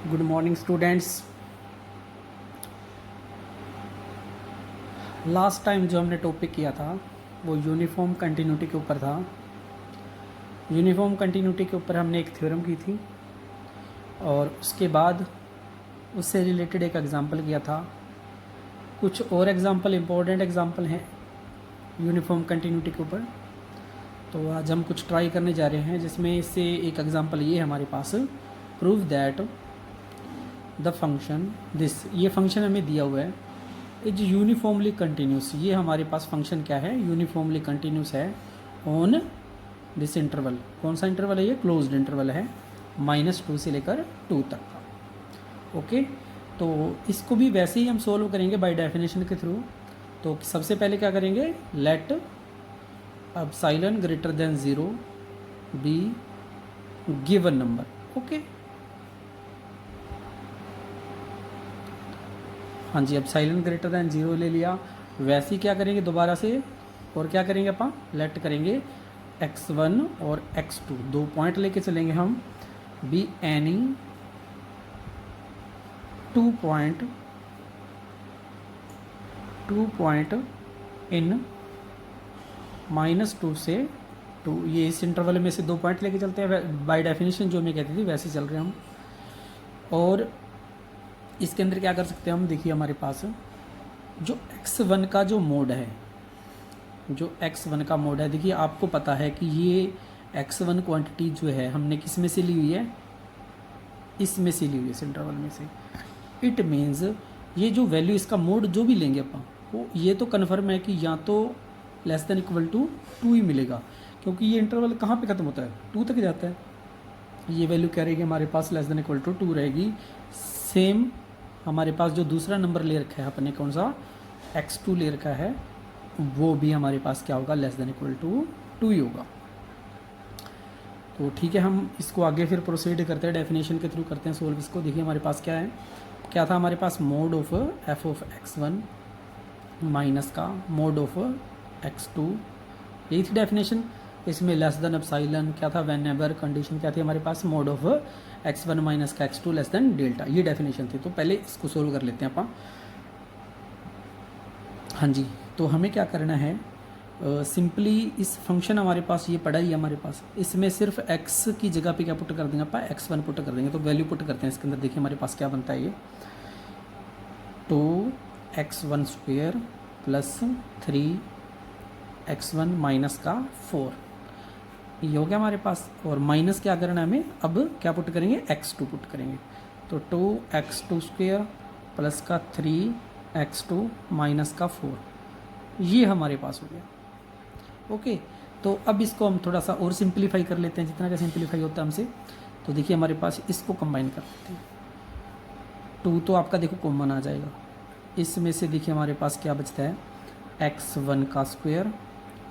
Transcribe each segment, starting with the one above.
Good morning students. Last time जो हमने topic किया था वो यूनिफॉर्म कंटिन्यूटी के ऊपर था। यूनिफॉर्म कंटिन्यूटी के ऊपर हमने एक थ्योरम की थी और उसके बाद उससे रिलेटेड एक एग्जांपल किया था। कुछ और एग्जांपल, इम्पोर्टेंट एग्जांपल हैं यूनिफॉर्म कंटिन्यूटी के ऊपर। तो आज हम कुछ ट्राई करने जा रहे हैं जिसमें से एक एग्जांपल ये हमारे पास, prove that the function this, ये फंक्शन हमें दिया हुआ है, इज यूनिफॉर्मली कंटिन्यूस। ये हमारे पास फंक्शन क्या है, यूनिफॉर्मली कंटिन्यूस है ऑन दिस इंटरवल। कौन सा इंटरवल है ये? क्लोज्ड इंटरवल है, -2 से लेकर 2 तक का। ओके, तो इसको भी वैसे ही हम सोल्व करेंगे बाय डेफिनेशन के थ्रू। तो सबसे पहले क्या करेंगे, let epsilon greater than 0 be given number. Okay, हाँ जी, एप्सिलॉन ग्रेटर देन 0 ले लिया। वैसे ही क्या करेंगे दोबारा से, और क्या करेंगे अपन, लेट करेंगे x1 और x2 दो पॉइंट लेके चलेंगे हम, बी एनी 2 पॉइंट इन -2 से 2। ये इस इंटरवल में से 2 पॉइंट लेके चलते हैं, बाय डेफिनेशन जो मैं कहती थी वैसे चल रहे हैं हम। और इसके अंदर क्या कर सकते हैं हम, देखिए हमारे पास जो x1 का जो मोड है, जो x1 का मोड है, देखिए आपको पता है कि ये x1 क्वांटिटी जो है हमने किस में से ली हुई है, इसमें से ली हुई है, इस इंटरवल में से। इट मीन्स ये जो वैल्यू, इसका मोड जो भी लेंगे अपन, वो ये तो कन्फर्म है कि या तो लेस देन इक्वल टू 2 ही मिलेगा, क्योंकि ये इंटरवल कहाँ पे ख़त्म होता है, 2 तक जाता है। ये वैल्यू क्या रहेगी हमारे पास, लेस देन इक्वल टू 2 रहेगी। सेम हमारे पास जो दूसरा नंबर ले रखा है अपने, कौन सा, x2 ले रखा है, वो भी हमारे पास क्या होगा, लेस देन इक्वल टू 2 ही होगा। तो ठीक है, हम इसको आगे फिर प्रोसीड करते हैं, डेफिनेशन के थ्रू करते हैं सोल्व इसको। देखिए हमारे पास क्या है, क्या था हमारे पास, mod of f of x1 minus का मोड ऑफ x2, यही थी डेफिनेशन। इसमें लेस देन एप्सिलॉन क्या था, व्हेन एवर कंडीशन क्या थी हमारे पास, मोड ऑफ x1 माइनस का x2 लेस देन डेल्टा, ये डेफिनेशन थी। तो पहले इसको सोल्व कर लेते हैं अपन। हाँ जी, तो हमें क्या करना है, सिंपली इस फंक्शन हमारे पास ये पड़ा ही है हमारे पास, इसमें सिर्फ x की जगह पे क्या पुट कर देंगे अपन, x1 पुट कर देंगे। तो वैल्यू पुट करते हैं इसके अंदर, देखिए हमारे पास क्या बनता है ये, 2x1 square plus 3x1 minus का 4, ये हो गया हमारे पास। और माइनस क्या करना है हमें, अब क्या पुट करेंगे, x2 पुट करेंगे। तो 2x2 स्क्वेयर प्लस का 3x2 माइनस का 4, ये हमारे पास हो गया। ओके, तो अब इसको हम थोड़ा सा और सिंप्लीफाई कर लेते हैं, जितना का सिंप्लीफाई होता है हमसे। तो देखिए हमारे पास इसको कंबाइन कर लेते हैं, 2 तो आपका देखो कॉमन आ जाएगा, इसमें से देखिए हमारे पास क्या बचता है, x1 का स्क्वायर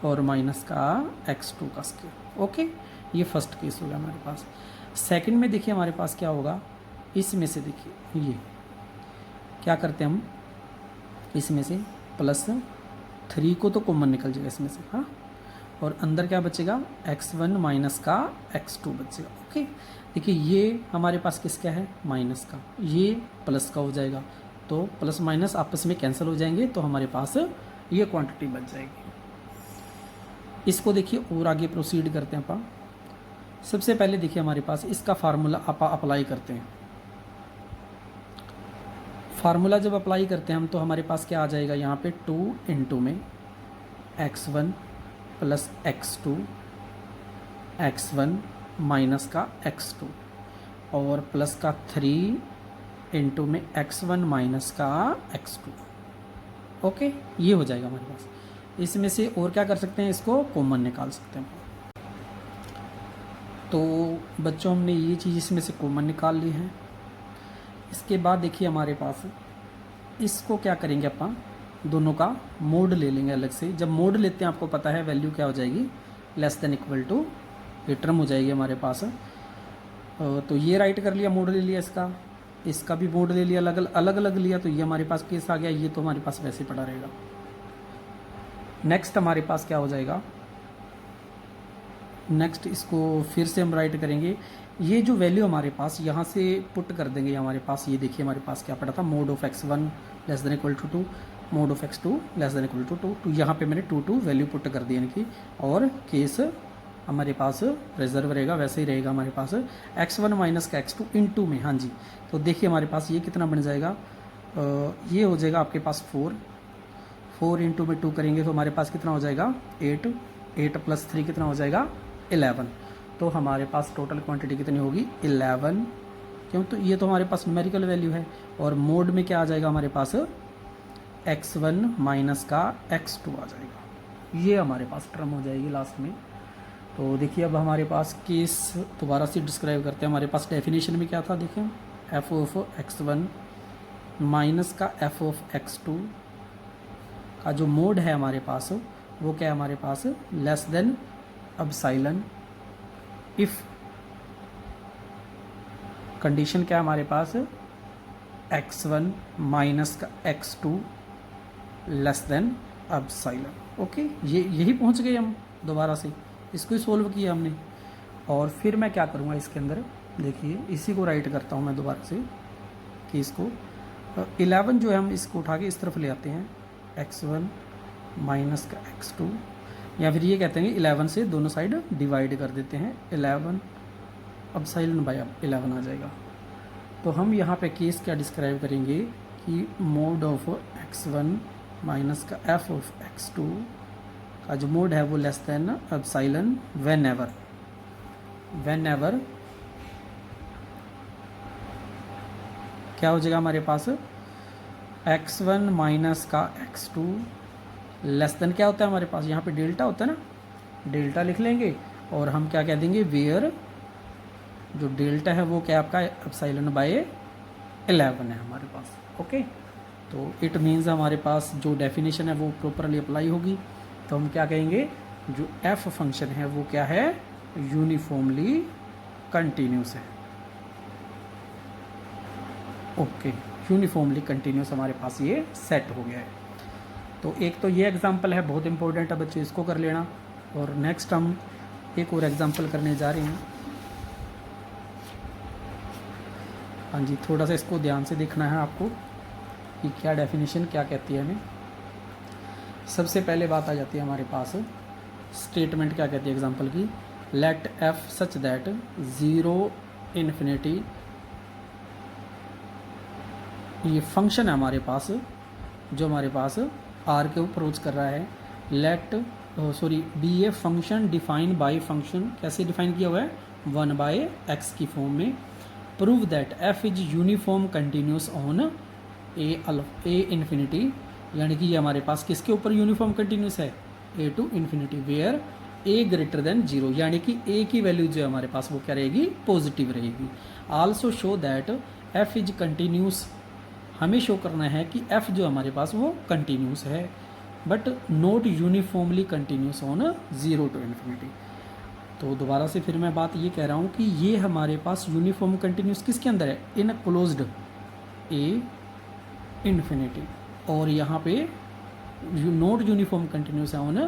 और माइनस का x2 का स्क्वायर। ओके, ये फर्स्ट केस हो गया हमारे पास। सेकंड में देखिए हमारे पास क्या होगा, इसमें से देखिए ये क्या करते हैं हम, इसमें से +3 को तो कॉमन निकल जाएगा इसमें से, हाँ, और अंदर क्या बचेगा, x1 माइनस का x2 बचेगा। ओके, देखिए ये हमारे पास किसका है, माइनस का, ये प्लस का हो जाएगा, तो प्लस माइनस आपस में कैंसिल हो जाएंगे, तो हमारे पास ये क्वांटिटी बच जाएगी। इसको देखिए और आगे प्रोसीड करते हैं अपन। सबसे पहले देखिए हमारे पास इसका फार्मूला आप अप्लाई करते हैं। फार्मूला जब अप्लाई करते हैं हम, तो हमारे पास क्या आ जाएगा यहाँ पे, 2 इंटू में x1 प्लस x1 माइनस का x2 और प्लस का 3 इंटू में x1 माइनस का x2। ओके, ये हो जाएगा हमारे पास। इसमें से और क्या कर सकते हैं, इसको कॉमन निकाल सकते हैं। तो बच्चों हमने ये चीज़ इसमें से कॉमन निकाल ली है। इसके बाद देखिए हमारे पास इसको क्या करेंगे, अपन दोनों का मोड ले लेंगे अलग से। जब मोड लेते हैं आपको पता है वैल्यू क्या हो जाएगी, लेस देन इक्वल टू, ये टर्म हो जाएगी हमारे पास। तो ये राइट कर लिया, मोड ले लिया इसका, इसका भी मोड ले लिया, अलग अलग लिया, तो ये हमारे पास केस आ गया। ये तो हमारे पास वैसे पड़ा रहेगा। नेक्स्ट हमारे पास क्या हो जाएगा, नेक्स्ट इसको फिर से हम राइट करेंगे। ये जो वैल्यू हमारे पास यहाँ से पुट कर देंगे हमारे पास, ये देखिए हमारे पास क्या पड़ा था, mod of x1 less than equal to 2, mod of x2 less than equal to 2। तो यहाँ पे मैंने 2 वैल्यू पुट कर दी इनकी, और केस हमारे पास रिजर्व रहेगा, वैसे ही रहेगा हमारे पास x1 माइनस का x2 इनटू में। हाँ जी, तो देखिए हमारे पास ये कितना बन जाएगा, ये हो जाएगा आपके पास 4 इंटू में 2 करेंगे तो हमारे पास कितना हो जाएगा 8 प्लस 3 कितना हो जाएगा 11। तो हमारे पास टोटल क्वांटिटी कितनी होगी 11, क्यों, तो ये तो हमारे पास न्यूमेरिकल वैल्यू है। और मोड में क्या आ जाएगा हमारे पास x1 माइनस का x2 आ जाएगा, ये हमारे पास टर्म हो जाएगी लास्ट में। तो देखिए अब हमारे पास केस दोबारा से डिस्क्राइब करते हैं। हमारे पास डेफिनेशन में क्या था, देखें f ऑफ x1 माइनस का f ऑफ x2 का जो मोड है हमारे पास वो क्या है हमारे पास, less than epsilon if condition क्या है हमारे पास, x1 माइनस का x2 less than epsilon. Okay, ये यही पहुंच गए हम, दोबारा से इसको ही सोल्व किया हमने। और फिर मैं क्या करूँगा इसके अंदर, देखिए इसी को राइट करता हूँ मैं दोबारा से कि इसको 11 जो है हम इसको उठा के इस तरफ ले आते हैं, x1 माइनस का x2, या फिर ये कहते हैं कि 11 से दोनों साइड डिवाइड कर देते हैं, 11 एप्सिलॉन बाय 11 आ जाएगा। तो हम यहाँ पे केस क्या डिस्क्राइब करेंगे कि मोड ऑफ x1 माइनस का f ऑफ x2 का जो मोड है वो less than epsilon when ever क्या हो जाएगा हमारे पास, x1 माइनस का x2 लेस देन क्या होता है हमारे पास, यहाँ पे डेल्टा होता है ना, डेल्टा लिख लेंगे और हम क्या कह देंगे, वेयर जो डेल्टा है वो क्या आपका एप्सिलॉन बाय 11 है हमारे पास। ओके, तो इट मीन्स हमारे पास जो डेफिनेशन है वो प्रॉपरली अप्लाई होगी। तो हम क्या कहेंगे, जो f फंक्शन है वो क्या है, यूनिफॉर्मली कंटिन्यूस है। ओके, यूनिफॉर्मली कंटिन्यूस हमारे पास ये सेट हो गया है। तो एक तो ये एग्जांपल है, बहुत इंपॉर्टेंट है बच्चे, इसको कर लेना। और नेक्स्ट हम एक और एग्जांपल करने जा रहे हैं। हाँ जी, थोड़ा सा इसको ध्यान से देखना है आपको कि क्या डेफिनेशन क्या कहती है हमें। सबसे पहले बात आ जाती है हमारे पास, स्टेटमेंट क्या कहती है एग्जांपल की, let f such that 0 infinity, ये फंक्शन है हमारे पास जो हमारे पास r के ऊपर अप्रोच कर रहा है, let be a function define by function, कैसे डिफाइन किया हुआ है 1/x की फॉर्म में, prove that f is uniform continuous on a infinity, यानी कि ये हमारे पास किसके ऊपर यूनिफॉर्म कंटिन्यूस है, a to infinity, where a greater than 0, यानी कि a की वैल्यू जो है हमारे पास वो क्या रहेगी, पॉजिटिव रहेगी। Also show that f is continuous, हमें शो करना है कि f जो हमारे पास वो कंटिन्यूस है, but not uniformly continuous on 0 to infinity. तो दोबारा से फिर मैं बात ये कह रहा हूँ कि ये हमारे पास यूनिफॉर्म कंटिन्यूस किसके अंदर है, इन क्लोज्ड a इन्फिनिटी, और यहाँ पे नॉट यूनिफॉर्म कंटिन्यूस है ऑन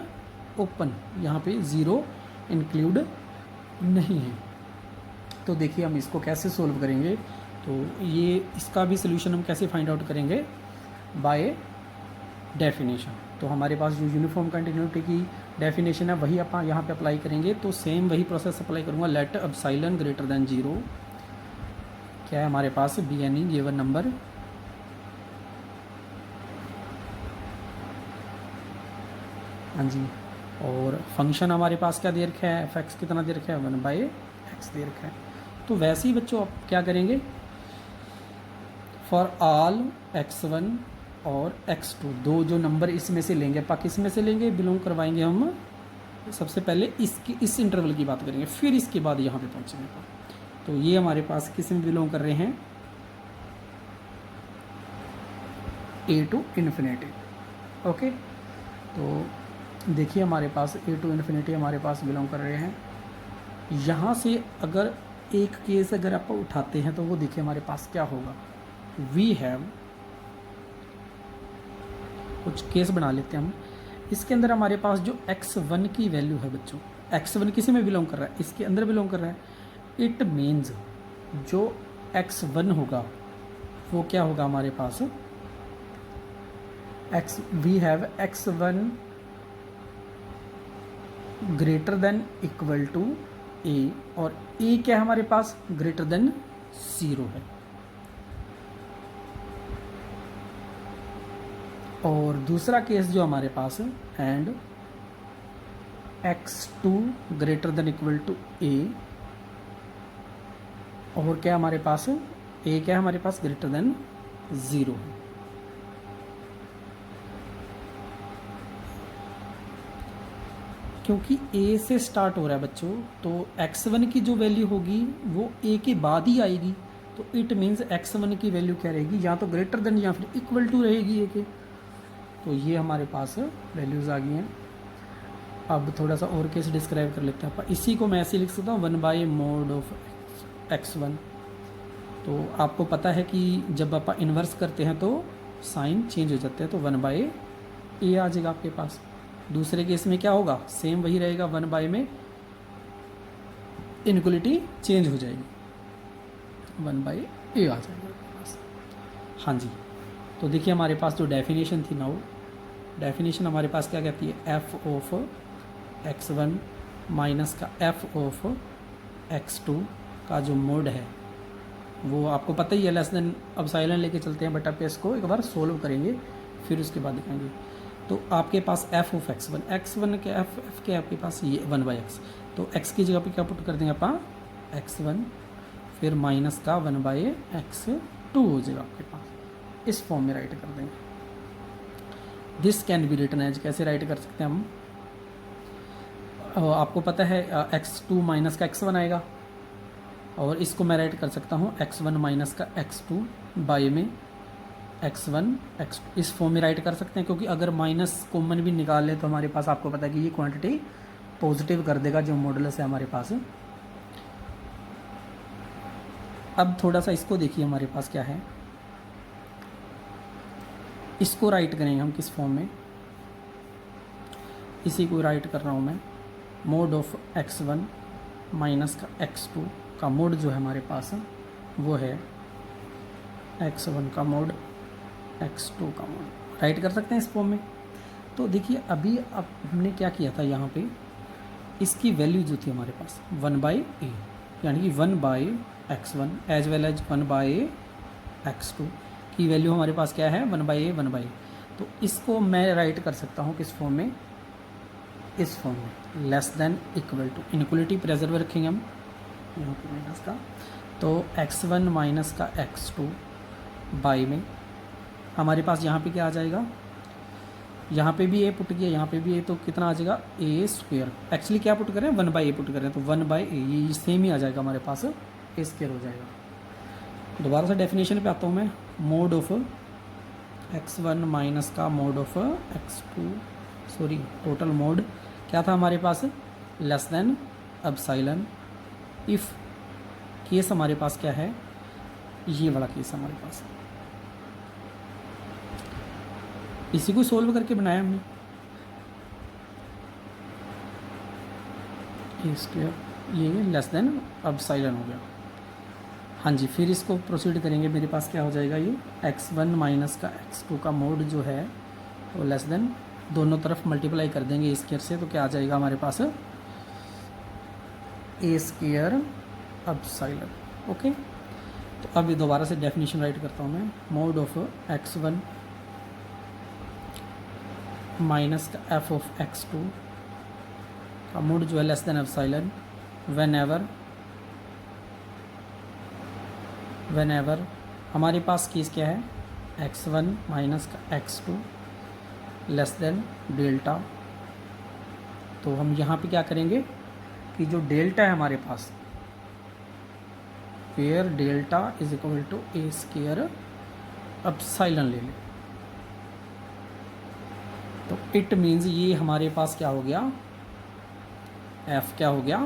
ओपन, यहाँ पे 0 इंक्लूड नहीं है। तो देखिए हम इसको कैसे सोल्व करेंगे, तो ये इसका भी सोल्यूशन हम कैसे फाइंड आउट करेंगे, बाय डेफिनेशन। तो हमारे पास जो यूनिफॉर्म कंटिन्यूटी की डेफिनेशन है वही अपन यहाँ पे अप्लाई करेंगे। तो सेम वही प्रोसेस अप्लाई करूँगा, लेट एप्सिलॉन ग्रेटर देन 0, क्या है हमारे पास बी एनी गिवन नंबर, हाँ जी, और फंक्शन हमारे पास क्या दे रखा है, f(x) कितना दे रखा है 1/x दे रखा है। तो वैसे ही बच्चों आप क्या करेंगे, फॉर ऑल x1 और x2, दो जो नंबर इसमें से लेंगे, आप किस में से लेंगे, बिलोंग करवाएंगे हम सबसे पहले इस इंटरवल की बात करेंगे, फिर इसके बाद यहाँ पे पहुँचेंगे। तो ये हमारे पास किस में बिलोंग कर रहे हैं, a टू इन्फिनिटी। ओके, तो देखिए हमारे पास a टू इन्फिनिटी हमारे पास बिलोंग कर रहे हैं। यहाँ से अगर एक केस अगर आप उठाते हैं तो वो देखिए हमारे पास क्या होगा, वी हैव, कुछ केस बना लेते हैं हम। इसके अंदर हमारे पास जो x1 की वैल्यू है बच्चों, x1 किसी में बिलोंग कर रहा है, इसके अंदर बिलोंग कर रहा है। इट मीन्स जो x1 होगा वो क्या होगा हमारे पास, we have x1 greater than equal to a, और a क्या है हमारे पास, ग्रेटर देन 0 है। और दूसरा केस जो हमारे पास है, and x2 greater than equal to a, और क्या हमारे पास है, a क्या है हमारे पास, ग्रेटर देन 0 है। क्योंकि a से स्टार्ट हो रहा है बच्चों, तो x1 की जो वैल्यू होगी वो a के बाद ही आएगी। तो इट मीन्स x1 की वैल्यू क्या रहेगी, या तो ग्रेटर देन या फिर इक्वल टू रहेगी a के। तो ये हमारे पास वैल्यूज़ आ गई हैं। अब थोड़ा सा और केस डिस्क्राइब कर लेते हैं। इसी को मैं ऐसे लिख सकता हूँ 1/mod ऑफ x1। तो आपको पता है कि जब आप इन्वर्स करते हैं तो साइन चेंज हो जाते हैं, तो 1/a आ जाएगा आपके पास। दूसरे केस में क्या होगा, सेम वही रहेगा, 1/, में इनक्वलिटी चेंज हो जाएगी, 1/a आ जाएगा आपके पास। हाँ जी, तो देखिए हमारे पास जो डेफिनेशन थी, नाउ डेफिनेशन हमारे पास क्या कहती है, f ऑफ x1 माइनस का f ऑफ x2 का जो मोड है वो आपको पता ही है, लेस देन। अब साइलेंट लेके चलते हैं, बट आप इसको एक बार सोल्व करेंगे फिर उसके बाद दिखाएंगे। तो आपके पास f ऑफ x1 के f के आपके पास ये 1/x, तो x की जगह पे क्या पुट कर देंगे अपन, x1, फिर माइनस का 1/x2 हो जाएगा आपके पास। इस फॉर्म में राइट कर देंगे। This can be written as, कैसे राइट कर सकते हैं हम, आपको पता है x2 माइनस का x1 आएगा, और इसको मैं राइट कर सकता हूँ x1 माइनस का x2 बाई में x1 x2, इस फॉर्म में राइट कर सकते हैं। क्योंकि अगर माइनस कॉमन भी निकाल ले तो हमारे पास आपको पता है कि ये क्वांटिटी पॉजिटिव कर देगा जो मॉडुलस है हमारे पास। अब थोड़ा सा इसको देखिए, हमारे पास क्या है, इसको राइट करेंगे हम किस फॉर्म में, इसी को राइट कर रहा हूँ मैं, मोड ऑफ x1 माइनस का x2 का मोड जो है हमारे पास वो है x1 का मोड x2 का मोड, राइट कर सकते हैं इस फॉर्म में। तो देखिए अभी अब हमने क्या किया था, यहाँ पे इसकी वैल्यू जो थी हमारे पास 1/a, यानी कि 1/x1 as well as 1/x2 की वैल्यू हमारे पास क्या है, 1/a। तो इसको मैं राइट कर सकता हूँ किस फॉर्म में, इस फॉर्म में, less than equal to, inequality preserve रखेंगे हम यहाँ पे माइनस का, तो x1 माइनस का x2 बाई में हमारे पास यहाँ पे क्या आ जाएगा, यहाँ पे भी a पुट किया, यहाँ पे भी a, तो कितना आ जाएगा a²। एक्चुअली क्या पुट करें, 1/a पुट करें, तो 1/a ये सेम ही आ जाएगा हमारे पास, a² हो जाएगा। दोबारा से डेफिनेशन पे आता हूँ मैं, मोड ऑफ x1 माइनस का mod of x2, sorry total mod क्या था हमारे पास, less than epsilon. If case हमारे पास क्या है, ये वाला केस हमारे पास, इसी को सोल्व करके बनाया हमने, ये लेस देन एप्सिलॉन हो गया। हाँ जी, फिर इसको प्रोसीड करेंगे, मेरे पास क्या हो जाएगा, ये x1 माइनस का x2 का मोड जो है वो लेस देन, दोनों तरफ मल्टीप्लाई कर देंगे स्क्वायर से, तो क्या आ जाएगा हमारे पास, a² एप्सिलॉन। ओके, तो अब दोबारा से डेफिनेशन राइट करता हूँ मैं, मोड ऑफ x1 माइनस का f ऑफ x2 का मोड जो है लेस देन एप्सिलॉन, व्हेनेवर हमारे पास केस क्या है, x1 माइनस का x2 लेस देन डेल्टा। तो हम यहाँ पे क्या करेंगे कि जो डेल्टा है हमारे पास, where delta is equal to a² epsilon ले लें, तो इट मीन्स ये हमारे पास क्या हो गया, f क्या हो गया,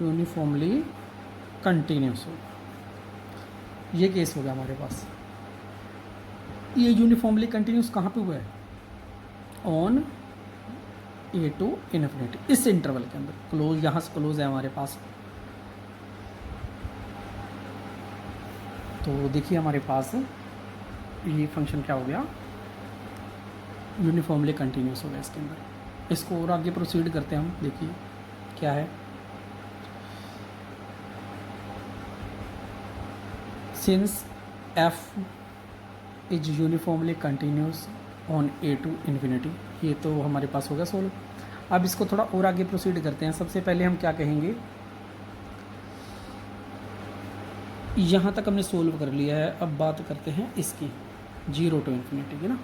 यूनिफॉर्मली कंटिन्यूस हो, ये केस हो गया हमारे पास। ये यूनिफॉर्मली कंटिन्यूस कहाँ पे हुआ है, ऑन ए टू इन्फिनिटी, इस इंटरवल के अंदर। क्लोज, यहाँ से क्लोज है हमारे पास। तो देखिए हमारे पास ये फंक्शन क्या हो गया, यूनिफॉर्मली कंटिन्यूस हो गया इसके अंदर। इसको और आगे प्रोसीड करते हैं हम, देखिए क्या है। Since f is uniformly continuous on a to infinity, ये तो हमारे पास हो गया सोल्व। अब इसको थोड़ा और आगे प्रोसीड करते हैं। सबसे पहले हम क्या कहेंगे, यहाँ तक हमने सोल्व कर लिया है, अब बात करते हैं इसकी 0 टू इन्फिनिटी की ना।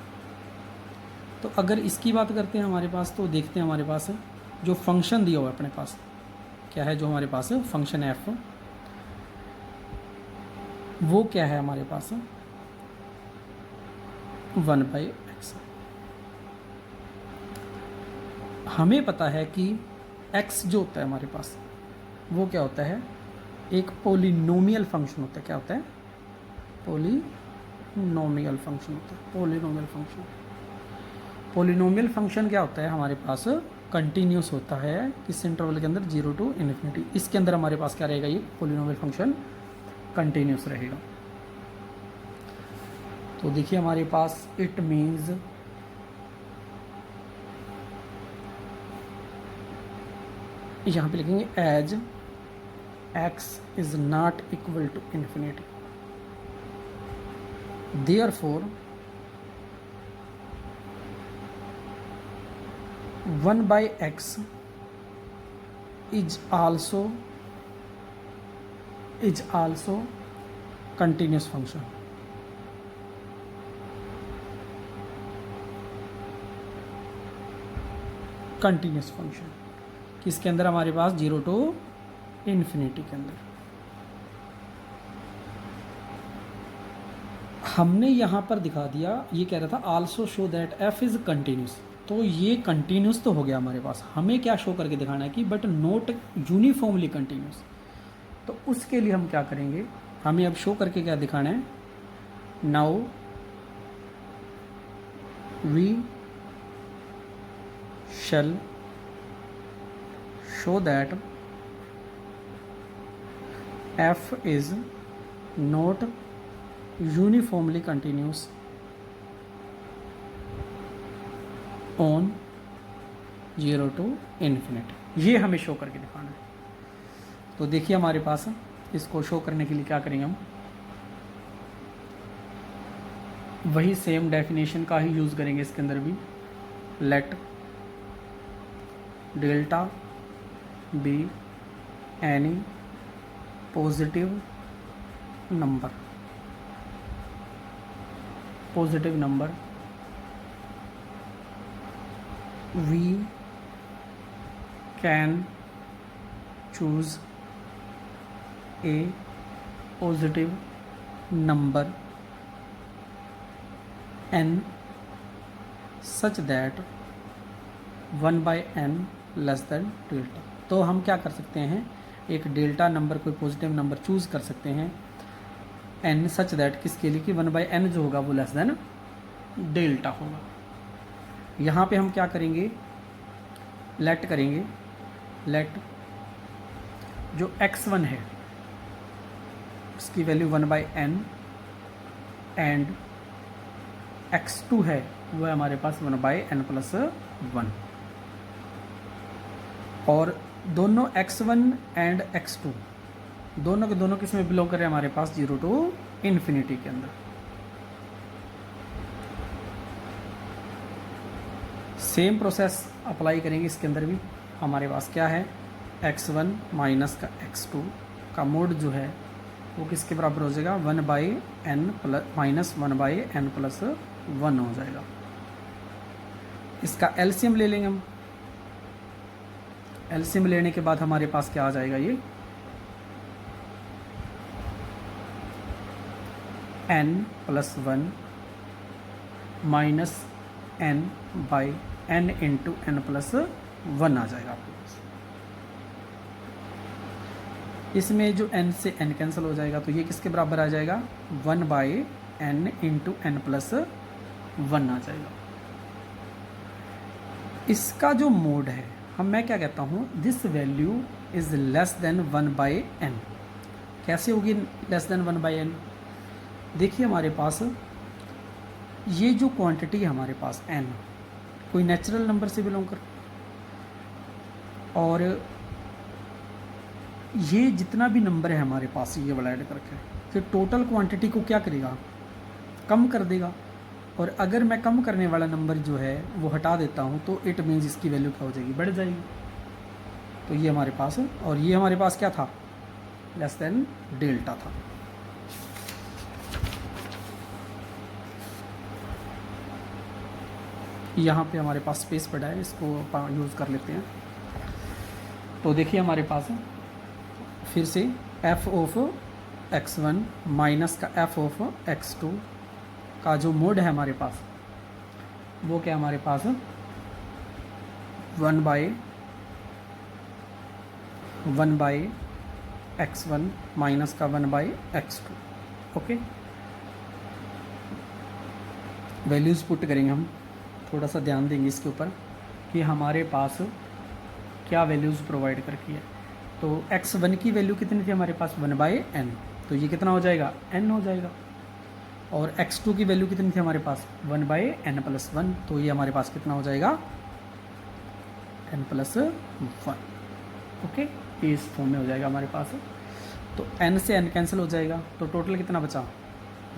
तो अगर इसकी बात करते हैं हमारे पास, तो देखते हैं हमारे पास जो फंक्शन दिया हुआ है अपने पास क्या है, जो हमारे पास फंक्शन एफ, वो क्या है हमारे पास 1/x। हमें पता है कि x जो होता है हमारे पास वो क्या होता है, एक पोलिनोमियल फंक्शन होता है। क्या होता है, पोलिनोमियल फंक्शन होता है। पोलिनोमियल फंक्शन क्या होता है हमारे पास, कंटिन्यूस होता है किस इंटरवल के अंदर, 0 टू इन्फिनिटी। इसके अंदर हमारे पास क्या रहेगा, ये पोलिनोमियल फंक्शन कंटिन्यूस रहेगा। तो देखिए हमारे पास इट मीन्स यहाँ पे लिखेंगे as x is not equal to infinity, therefore 1/x is also continuous function। Continuous function किसके अंदर, हमारे पास 0 टू इन्फिनिटी के अंदर। हमने यहाँ पर दिखा दिया, ये कह रहा था also show that F is continuous, तो ये कंटिन्यूस तो हो गया हमारे पास। हमें क्या शो करके दिखाना है कि बट नॉट यूनिफॉर्मली कंटिन्यूस। तो उसके लिए हम क्या करेंगे, हमें अब शो करके क्या दिखाना है, now we shall show that f is not uniformly continuous on 0 to infinity। ये हमें शो करके दिखाना है। तो देखिए हमारे पास इसको शो करने के लिए क्या करेंगे हम, वही सेम डेफिनेशन का ही यूज़ करेंगे इसके अंदर भी। Let delta be any positive number we can choose a positive number n such that 1/n less than delta. तो हम क्या कर सकते हैं, एक डेल्टा नंबर, कोई पॉजिटिव नंबर चूज कर सकते हैं n सच दैट, किसके लिए कि 1/n जो होगा वो लेस देन डेल्टा होगा। यहाँ पे हम क्या करेंगे, लेट करेंगे, लेट जो x1 है उसकी वैल्यू 1/n एंड x2 है वो है हमारे पास 1/n+1, और दोनों x1 एंड x2 दोनों के दोनों किस में बिलोंग कर रहे हैं, हमारे पास 0 टू इन्फिनिटी के अंदर। सेम प्रोसेस अप्लाई करेंगे इसके अंदर भी। हमारे पास क्या है, x1 माइनस का x2 का मोड जो है वो किसके बराबर हो जाएगा, 1/n+1 हो जाएगा। इसका एलसीएम ले लेंगे हम। एलसीएम लेने के बाद हमारे पास क्या आ जाएगा, ये n+1 minus n/n into n+1 आ जाएगा आपके पास। इसमें जो n से n कैंसिल हो जाएगा तो ये किसके बराबर आ जाएगा, 1/n इंटू n+1 आ जाएगा। इसका जो मोड है मैं क्या कहता हूँ, this value is less than 1/n। कैसे होगी लेस देन 1/n? देखिए हमारे पास ये जो क्वांटिटी है हमारे पास n, कोई नेचुरल नंबर से बिलोंग कर, और ये जितना भी नंबर है हमारे पास ये वाला ऐड करके फिर टोटल क्वांटिटी को क्या करेगा, कम कर देगा। और अगर मैं कम करने वाला नंबर जो है वो हटा देता हूँ तो इट मीन्स इसकी वैल्यू क्या हो जाएगी, बढ़ जाएगी। तो ये हमारे पास है, और ये हमारे पास क्या था, लेस देन डेल्टा था। यहाँ पे हमारे पास स्पेस पड़ा है, इसको यूज़ कर लेते हैं। तो देखिए हमारे पास है फिर से f ऑफ x1 माइनस का f ऑफ x2 का जो मोड है हमारे पास वो क्या हमारे पास 1/x1 माइनस का 1/x2। ओके, वैल्यूज़ पुट करेंगे हम, थोड़ा सा ध्यान देंगे इसके ऊपर कि हमारे पास क्या वैल्यूज़ प्रोवाइड करती है। तो x1 की वैल्यू कितनी थी हमारे पास 1/n, तो ये कितना हो जाएगा n हो जाएगा। और x2 की वैल्यू कितनी थी हमारे पास 1/n+1, तो ये हमारे पास कितना हो जाएगा n+1। ओके, ये इस फॉर्म में हो जाएगा हमारे पास। तो n से n कैंसिल हो जाएगा, तो टोटल कितना बचा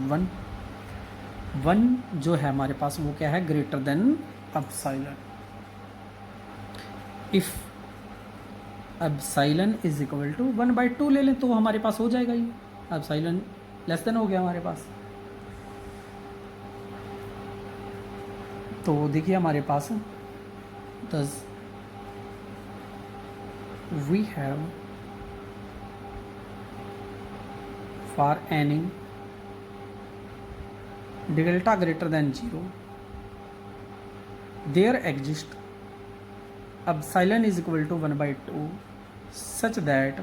1। 1 जो है हमारे पास वो क्या है, greater than epsilon. If epsilon is equal to 1/2 ले लें तो हमारे पास हो जाएगा, ये एप्सिलॉन लेस देन हो गया हमारे पास। तो देखिए हमारे पास thus we have for any delta greater than 0 there exist epsilon is equal to 1/2 such that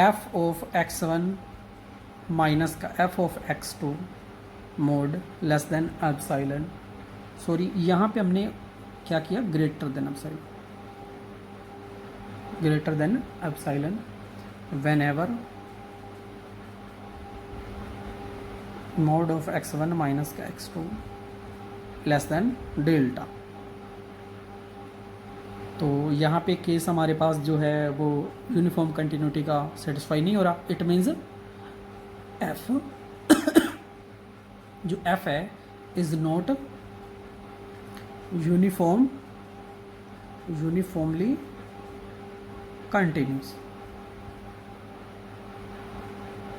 f of x1 minus का f of x2 mod less than epsilon, sorry यहाँ पे हमने क्या किया, greater than epsilon, greater than epsilon whenever mod of x1 minus का x2 less than delta. तो यहाँ पे केस हमारे पास जो है वो यूनिफॉर्म कंटिन्यूटी का सेटिस्फाई नहीं हो रहा, इट मीन्स f जो f है is not uniformly continuous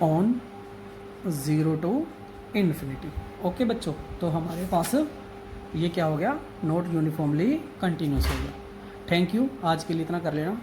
on 0 to infinity. Okay बच्चों, तो हमारे पास ये क्या हो गया, नॉट यूनिफॉर्मली कंटिन्यूस हो गया। थैंक यू, आज के लिए इतना कर लेना।